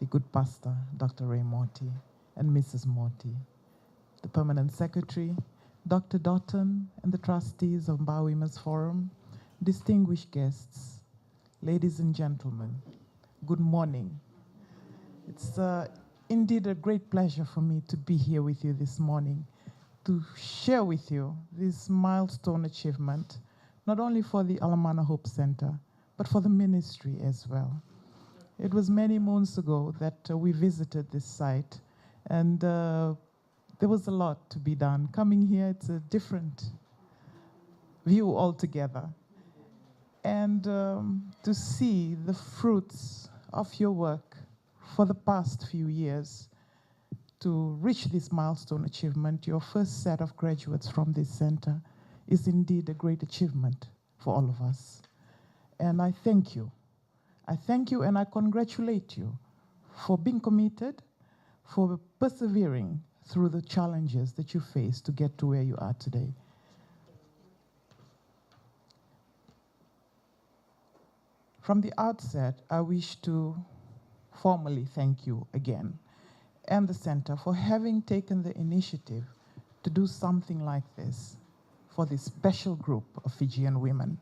good pastor, Dr. Ray Morty, and Mrs. Morty, the permanent secretary, Dr. Doughton, and the trustees of Mba Women's Forum, distinguished guests, ladies and gentlemen, good morning. It's indeed a great pleasure for me to be here with you this morning to share with you this milestone achievement, not only for the Alamnah Hope Center, but for the ministry as well. It was many moons ago that we visited this site, and there was a lot to be done. Coming here, it's a different view altogether. And to see the fruits of your work for the past few years to reach this milestone achievement, your first set of graduates from this center, is indeed a great achievement for all of us. And I thank you. I thank you and I congratulate you for being committed, for persevering through the challenges that you face to get to where you are today. From the outset, I wish to formally thank you again and the center for having taken the initiative to do something like this for this special group of Fijian women.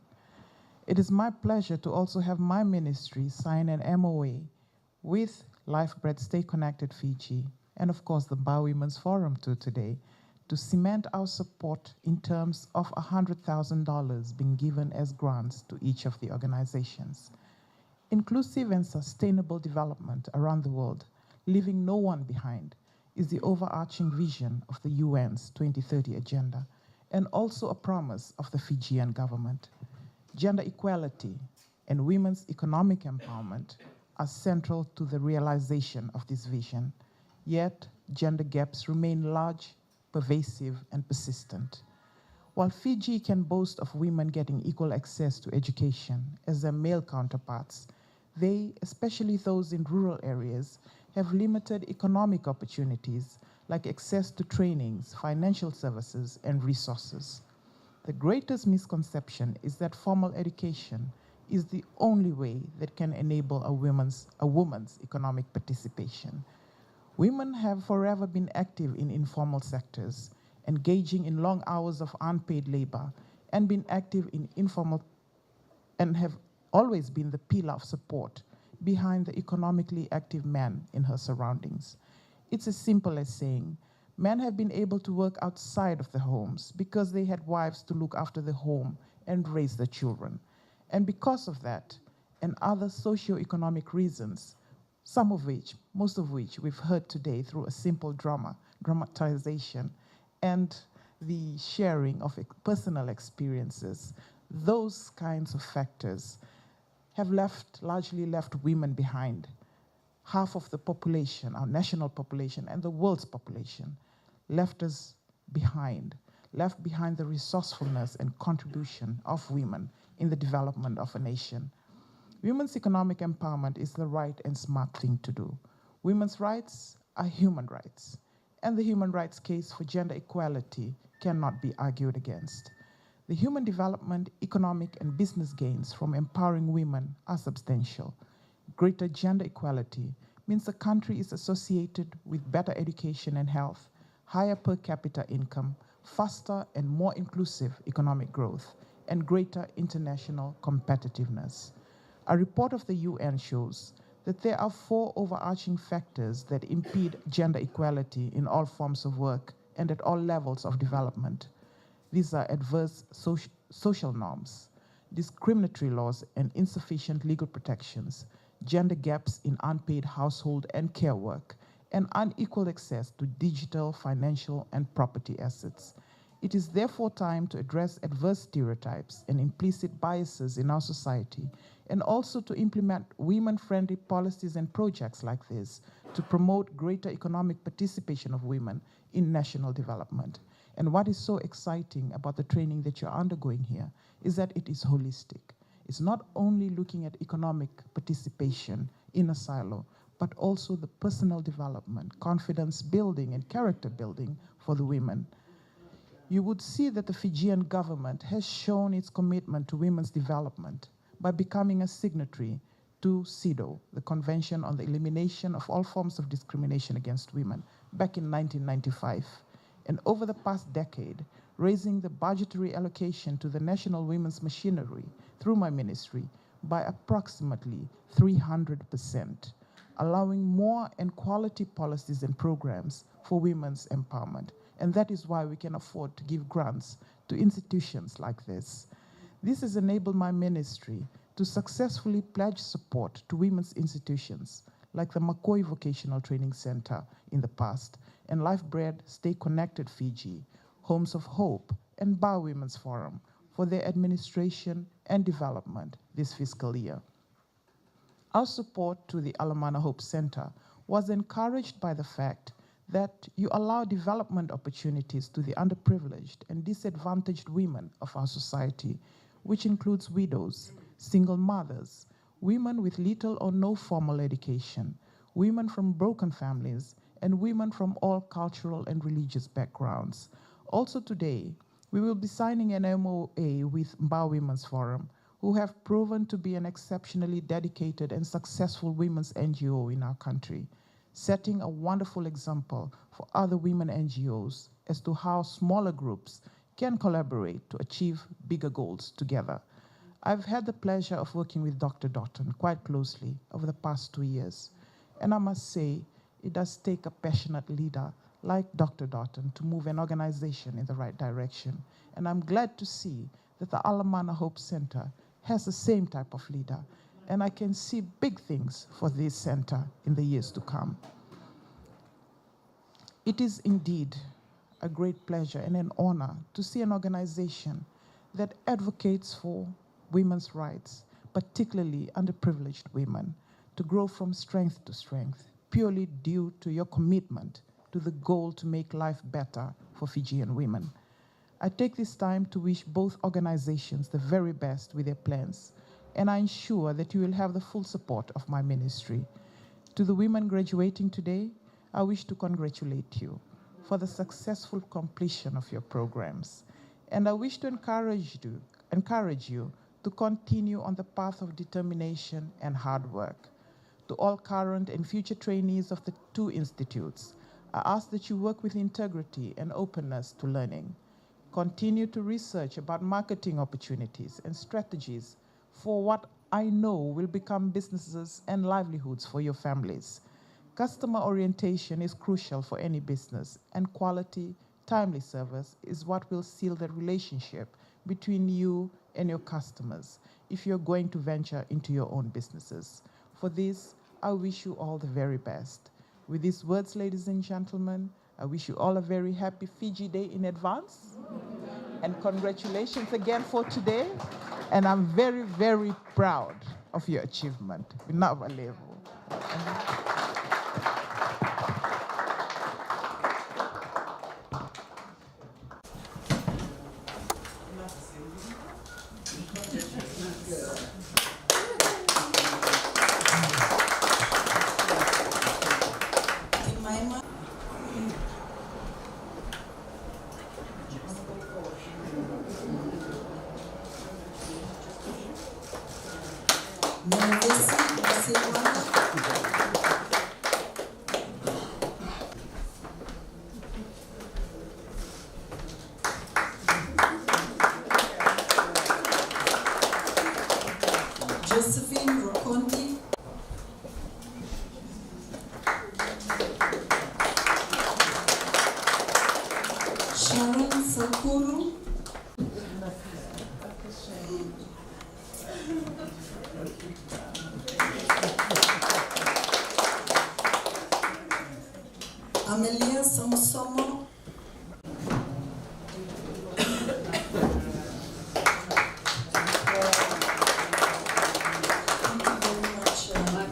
It is my pleasure to also have my ministry sign an MOA with Lifebread Stay Connected Fiji and of course the Mba Women's Forum too today to cement our support in terms of $100,000 being given as grants to each of the organizations. Inclusive and sustainable development around the world, leaving no one behind, is the overarching vision of the UN's 2030 agenda and also a promise of the Fijian government. Gender equality and women's economic empowerment are central to the realization of this vision. Yet, gender gaps remain large, pervasive, and persistent. While Fiji can boast of women getting equal access to education as their male counterparts, they, especially those in rural areas, have limited economic opportunities like access to trainings, financial services, and resources. The greatest misconception is that formal education is the only way that can enable a woman's economic participation. Women have forever been active in informal sectors, engaging in long hours of unpaid labor, and been active in informal, and have always been the pillar of support behind the economically active man in her surroundings. It's as simple as saying, men have been able to work outside of their homes because they had wives to look after the home and raise their children. And because of that, and other socio-economic reasons, most of which we've heard today through a simple dramatization, and the sharing of personal experiences, those kinds of factors have largely left women behind. Half of the population, our national population and the world's population, left us behind, left behind the resourcefulness and contribution of women in the development of a nation. Women's economic empowerment is the right and smart thing to do. Women's rights are human rights, and the human rights case for gender equality cannot be argued against. The human development, economic, and business gains from empowering women are substantial. Greater gender equality means a country is associated with better education and health, higher per capita income, faster and more inclusive economic growth, and greater international competitiveness. A report of the UN shows that there are 4 overarching factors that impede gender equality in all forms of work and at all levels of development. These are adverse social norms, discriminatory laws and insufficient legal protections, gender gaps in unpaid household and care work, and unequal access to digital, financial, and property assets. It is therefore time to address adverse stereotypes and implicit biases in our society, and also to implement women-friendly policies and projects like this to promote greater economic participation of women in national development. And what is so exciting about the training that you're undergoing here is that it is holistic. It's not only looking at economic participation in a silo, but also the personal development, confidence building, and character building for the women. You would see that the Fijian government has shown its commitment to women's development by becoming a signatory to CEDAW, the Convention on the Elimination of All Forms of Discrimination Against Women, back in 1995. And over the past decade, raising the budgetary allocation to the National Women's Machinery through my ministry by approximately 300%, allowing more and quality policies and programs for women's empowerment. And that is why we can afford to give grants to institutions like this. This has enabled my ministry to successfully pledge support to women's institutions like the Makoi Vocational Training Center in the past, and Lifebread Stay Connected Fiji, Homes of Hope, and Bar Women's Forum for their administration and development this fiscal year. Our support to the Alamnah Hope Center was encouraged by the fact that you allow development opportunities to the underprivileged and disadvantaged women of our society, which includes widows, single mothers, women with little or no formal education, women from broken families, and women from all cultural and religious backgrounds. Also today, we will be signing an MOA with Bar Women's Forum, who have proven to be an exceptionally dedicated and successful women's NGO in our country, setting a wonderful example for other women NGOs as to how smaller groups can collaborate to achieve bigger goals together. I've had the pleasure of working with Dr. Doughton quite closely over the past 2 years, and I must say, it does take a passionate leader like Dr. Doughton to move an organization in the right direction. And I'm glad to see that the Alamnah Hope Center has the same type of leader, and I can see big things for this center in the years to come. It is indeed a great pleasure and an honor to see an organization that advocates for women's rights, particularly underprivileged women, to grow from strength to strength, purely due to your commitment to the goal to make life better for Fijian women. I take this time to wish both organizations the very best with their plans, and I ensure that you will have the full support of my ministry. To the women graduating today, I wish to congratulate you for the successful completion of your programs, and I wish to encourage you to continue on the path of determination and hard work. To all current and future trainees of the two institutes, I ask that you work with integrity and openness to learning. Continue to research about marketing opportunities and strategies for what I know will become businesses and livelihoods for your families. Customer orientation is crucial for any business, and quality, timely service is what will seal the relationship between you and your customers if you're going to venture into your own businesses. For this, I wish you all the very best. With these words, ladies and gentlemen, I wish you all a very happy Fiji Day in advance. And congratulations again for today. And I'm very, very proud of your achievement.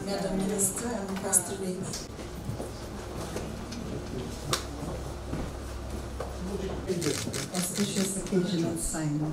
Madam Minister and Pastor Ray. Auspicious occasion of signing.